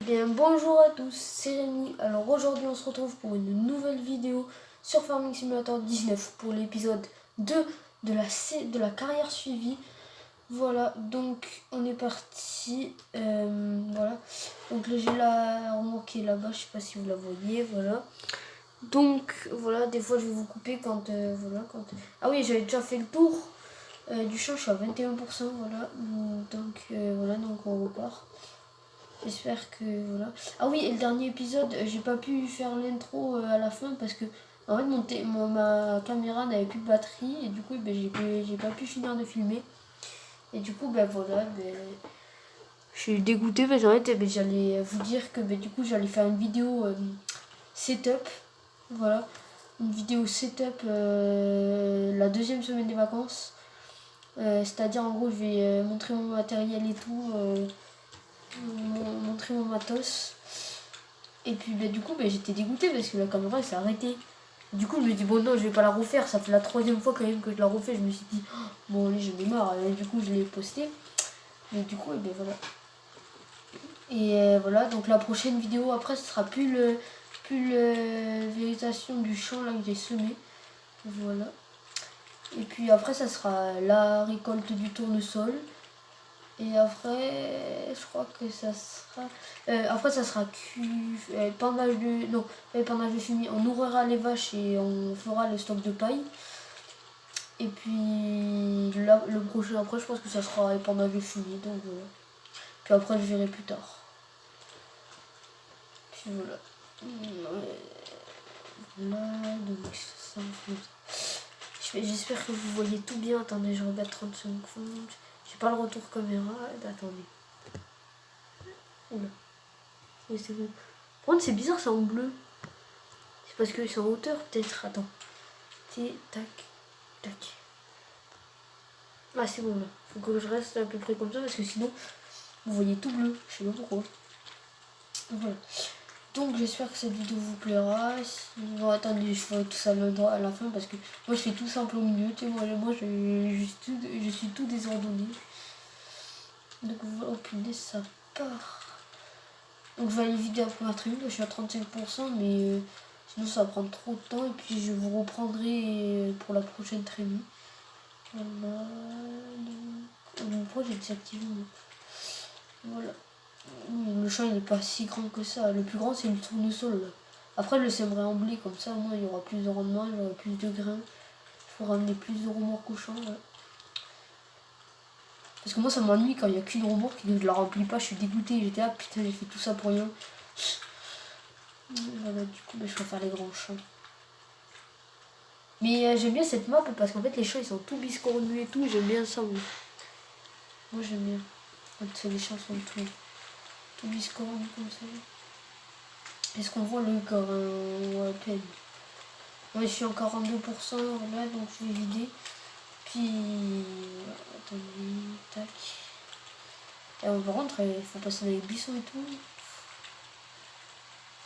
Bien, bonjour à tous, c'est Rémi. Alors aujourd'hui on se retrouve pour une nouvelle vidéo sur Farming Simulator 19 pour l'épisode 2 de la carrière suivie. Voilà, donc on est parti. Voilà, donc là j'ai la remorque qui est là-bas, je sais pas si vous la voyez, voilà. Donc voilà, des fois je vais vous couper quand Ah oui, j'avais déjà fait le tour du champ, je suis à 21%, voilà. Donc on repart. J'espère que voilà. Ah oui, et le dernier épisode, j'ai pas pu faire l'intro à la fin parce que en fait ma caméra n'avait plus de batterie et du coup j'ai pas pu finir de filmer. Et du coup je suis dégoûtée parce qu'en fait j'allais vous dire que du coup j'allais faire une vidéo setup. Voilà. Une vidéo setup la deuxième semaine des vacances. C'est-à-dire en gros je vais montrer mon matériel et tout. Montrer mon matos. Et puis du coup j'étais dégoûtée parce que la caméra elle s'est arrêtée. Du coup je me dis bon non je vais pas la refaire, ça fait la troisième fois quand même que je la refais, je me suis dit oh, bon allez j'en ai marre, et du coup je l'ai posté. Mais du coup voilà. Et voilà, donc la prochaine vidéo après ce sera plus le végétation du champ là que j'ai semé. Voilà. Et puis après ça sera la récolte du tournesol. Et après, je crois que ça sera... après, ça sera pendage de... Non, pendage de fumier. On nourrira les vaches et on fera le stock de paille. Et puis, là, le prochain après, je pense que ça sera épandage de fumier. Donc voilà. Puis après, je verrai plus tard. Puis voilà. Là, donc ça j'espère que vous voyez tout bien. Attendez, je regarde 30 secondes. J'ai pas le retour caméra. Attendez. Oula. Oui, c'est bon. Par contre, c'est bizarre, ça en bleu. C'est parce que c'est en hauteur, peut-être. Attends. Tac, tac. Ah, c'est bon, là. Faut que je reste à peu près comme ça, parce que sinon, vous voyez tout bleu. Je sais pas pourquoi. Voilà. Donc, j'espère que cette vidéo vous plaira. Sinon, attendez, je ferai tout ça à la fin, parce que moi, je fais tout simple au milieu. Tu sais, moi je suis tout désordonné. Donc, voilà. Oh, punaise, ça part. Donc je vais aller vider la première tribu, je suis à 35%, mais sinon ça va prendre trop de temps et puis je vous reprendrai pour la prochaine tribu. Voilà. Pourquoi j'ai désactivé moi. Voilà. Le champ il n'est pas si grand que ça. Le plus grand c'est le tournesol. Là. Après je le sèmerai en blé, comme ça au moins il y aura plus de rendement, il y aura plus de grains. Il faut ramener plus de remorques au champ. Là. Parce que moi ça m'ennuie quand il n'y a qu'une remorque et que je la remplis pas, je suis dégoûtée. J'étais ah putain j'ai fait tout ça pour rien. Voilà, du coup, je préfère les grands champs. Mais j'aime bien cette map parce qu'en fait, les champs ils sont tout biscornus et tout. J'aime bien ça, moi. Moi, j'aime bien. Quand les champs sont tout biscornus comme ça. Est-ce qu'on voit le grain à peine? Moi, je suis en 42%, là, donc je vais vider. Puis, attendez, tac. Et on va rentrer, il faut passer dans les buissons et tout.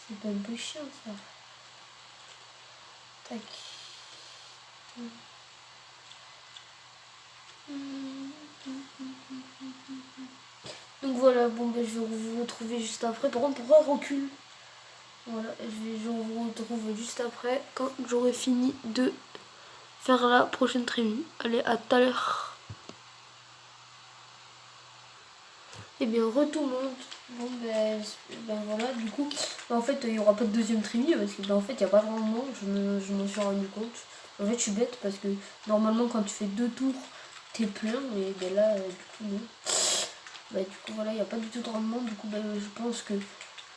C'est pas un peu chiant, ça. Tac. Donc voilà, bon je vais vous retrouver juste après. Par contre, pourquoi recule? Voilà, je vous retrouve juste après quand j'aurai fini de faire la prochaine tribu. Allez, à tout à l'heure. Et bien, tout le monde. Bon voilà, du coup, en fait, il n'y aura pas de deuxième tribu parce que en fait, il n'y a pas vraiment, je m'en suis rendu compte. En fait, je suis bête parce que normalement, quand tu fais 2 tours, t'es plein, mais là, du coup, non. Du coup, voilà, il n'y a pas du tout de rendement. Du coup, je pense que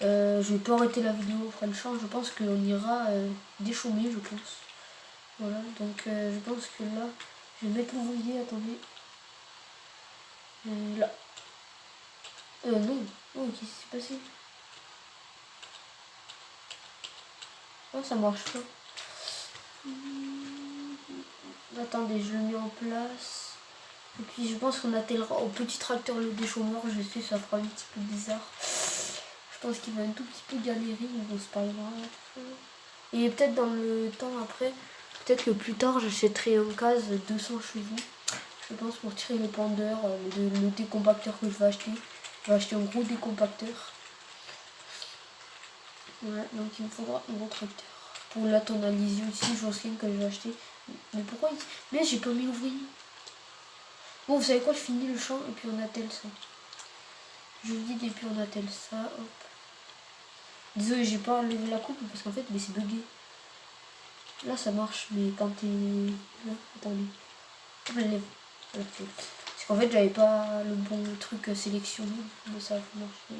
je vais pas arrêter la vidéo après le champ. Je pense qu'on ira déchaumer, je pense. Voilà, donc je pense que là, je vais mettre l'ouvrier, attendez. Là. Non. Oh, qu'est-ce qui s'est passé? Oh, ça marche pas. Attendez, je le mets en place. Et puis je pense qu'on attellera au petit tracteur le déchaumeur. Je sais, ça fera un petit peu bizarre. Je pense qu'il va un tout petit peu galérer, mais bon, c'est pas grave. Et peut-être dans le temps après, peut-être que plus tard, j'achèterai un case 200 chevaux. Je pense pour tirer les pendeurs, le décompacteur que je vais acheter. Je vais acheter un gros décompacteur. Voilà, donc il me faudra un gros tracteur. Pour la tonaliser aussi, je pense que je vais acheter. Mais pourquoi Mais j'ai pas mis l'ouvrier. Bon, vous savez quoi, je finis le champ et puis on attelle ça. Je vide et puis on attelle ça, hop. Désolé, j'ai pas enlevé la coupe parce qu'en fait, mais c'est bugué. Là, ça marche, mais quand t'es... Là, attendez. Hop, je lève. Voilà, parce qu'en fait, j'avais pas le bon truc sélectionné, mais ça a marché.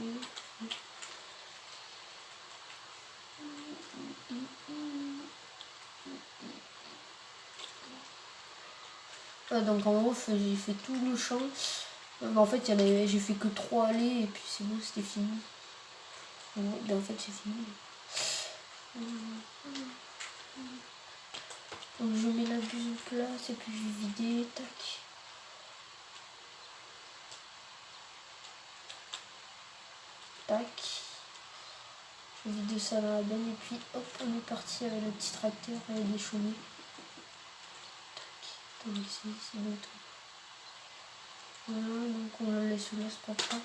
Donc en gros, j'ai fait tout le champ. En fait, j'ai fait que 3 allées et puis c'est bon, c'était fini. En fait, c'est fini. Donc je mets la buse en place et puis je vais vider, tac. Tac. Je vide ça dans la benne et puis hop, on est parti avec le petit tracteur avec les chaumiers. Tac. Attends, ici, c'est bon tout. Voilà, donc on le laisse là, c'est pas grave.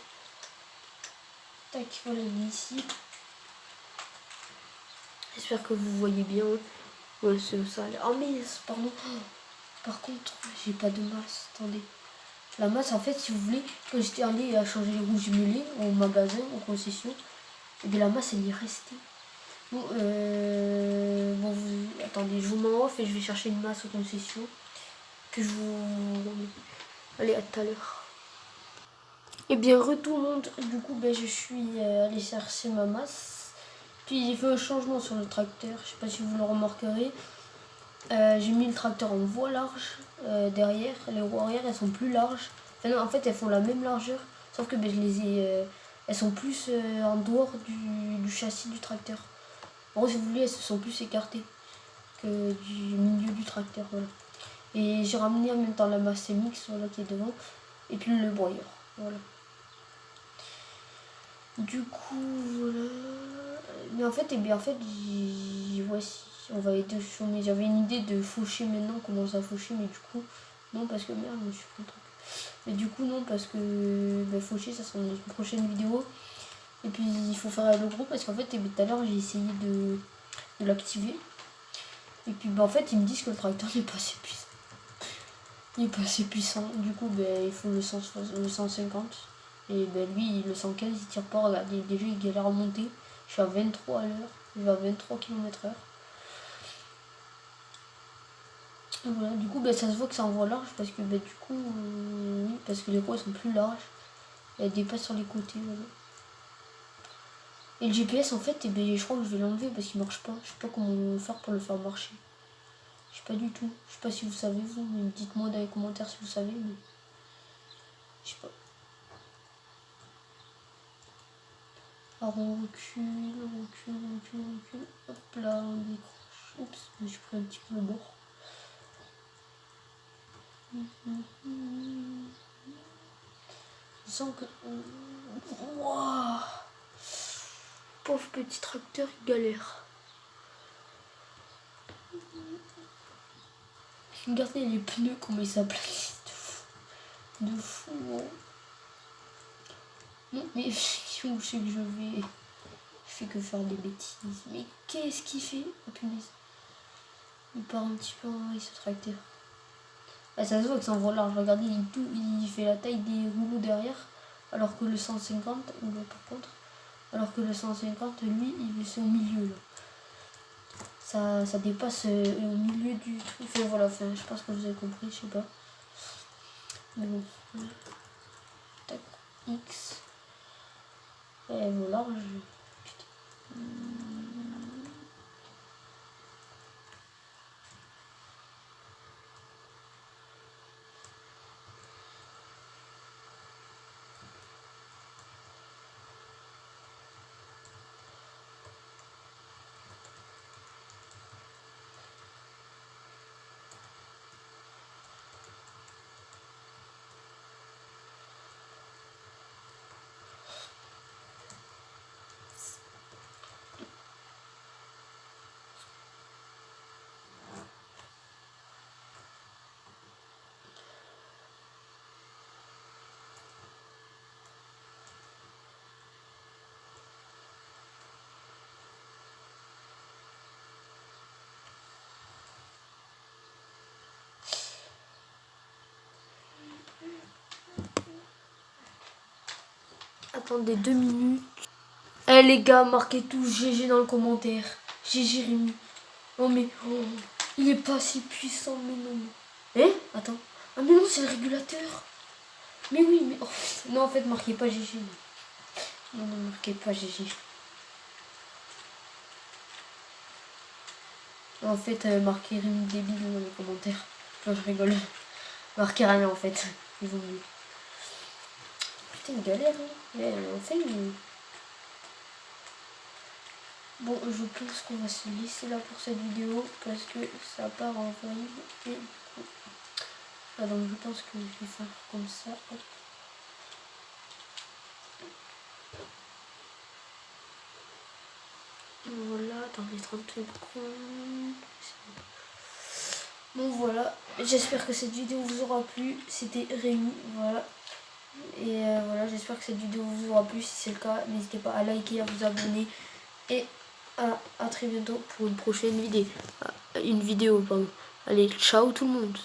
Tac, voilà, il est ici. J'espère que vous voyez bien. Ouais, c'est ça. Oh mais pardon. Par contre, j'ai pas de masse. Attendez. La masse, en fait, si vous voulez, quand j'étais allé à changer les rouges mêlés au magasin, en concession, et bien la masse, elle y est restée. Bon, attendez, je vous mets en off et je vais chercher une masse aux concessions. Que je vous... Allez, à tout à l'heure. Et bien, retour monde. Du coup, ben, je suis allé chercher ma masse. Puis, j'ai fait un changement sur le tracteur. Je sais pas si vous le remarquerez. J'ai mis le tracteur en voie large derrière. Les roues arrière, elles sont plus larges. Enfin, non, en fait, elles font la même largeur. Sauf que ben, je les ai... elles sont plus en dehors du châssis du tracteur. En gros, si vous voulez, elles se sont plus écartées que du milieu du tracteur. Voilà. Et j'ai ramené en même temps la masse MX, voilà, qui est devant. Et puis le broyeur. Voilà. Du coup, voilà. Mais en fait, voici. On va être mais j'avais une idée de faucher maintenant, commencer à faucher, mais du coup, non, parce que merde, je me suis fait un truc. Mais du coup, non, parce que faucher, ça sera une prochaine vidéo. Et puis, il faut faire le gros, parce qu'en fait, tout à l'heure, j'ai essayé de l'activer. Et puis, en fait, ils me disent que le tracteur n'est pas assez puissant. Il est pas assez puissant. Du coup, il faut le 150. Et lui, le 115, il tire pas. Regardez, déjà, il galère à monter. Je suis à 23 à l'heure. Je vais à 23 km/h. Voilà, du coup, ça se voit que ça envoie large parce que, du coup, oui, parce que les roues sont plus larges. Elles dépassent sur les côtés. Voilà. Et le GPS, en fait, je crois que je vais l'enlever parce qu'il marche pas. Je sais pas comment faire pour le faire marcher. Je sais pas du tout. Je sais pas si vous savez, vous, mais dites-moi dans les commentaires si vous savez. Mais... je sais pas. Alors on recule. Hop là, on décroche. Oups, j'ai pris un petit peu le bord. Je sens que... Wouah, pauvre petit tracteur, il galère. Regardez les pneus, comment ils s'aplatissent. De fou. Non, mais où c'est que je vais? Je fais que faire des bêtises. Mais qu'est-ce qu'il fait? Oh punaise. Il part un petit peu en vrille, ce tracteur. Ah, ça se voit que ça envoie large. Regardez, il fait la taille des rouleaux derrière. Alors que le 150, ou là par contre, alors que le 150, lui, c'est au milieu là. Ça dépasse au milieu du truc. Enfin, voilà, enfin, je pense que vous avez compris, je sais pas. Mais bon. Tac, X. Et voilà, attendez 2 minutes. Eh les gars, marquez tout GG dans le commentaire. GG Rémi. Oh mais il est pas si puissant, mais non. Eh, attends. Ah mais non, c'est le régulateur. Mais oui, mais non, en fait, marquez pas GG. Non, marquez pas GG. En fait, marquez Rémi débile dans les commentaires. Non, je rigole. Marquez rien en fait. Il vaut mieux. Putain, une galère, hein. Mais on fait une... Bon, je pense qu'on va se laisser là pour cette vidéo parce que ça part en vrille. Et... Ah, donc je pense que je vais faire comme ça. Hop. Voilà, dans les 30 secondes. Bon voilà, j'espère que cette vidéo vous aura plu. C'était Rémi, voilà. Et voilà, j'espère que cette vidéo vous aura plu. Si c'est le cas, n'hésitez pas à liker, à vous abonner. Et à très bientôt pour une prochaine vidéo. Pardon. Allez, ciao tout le monde.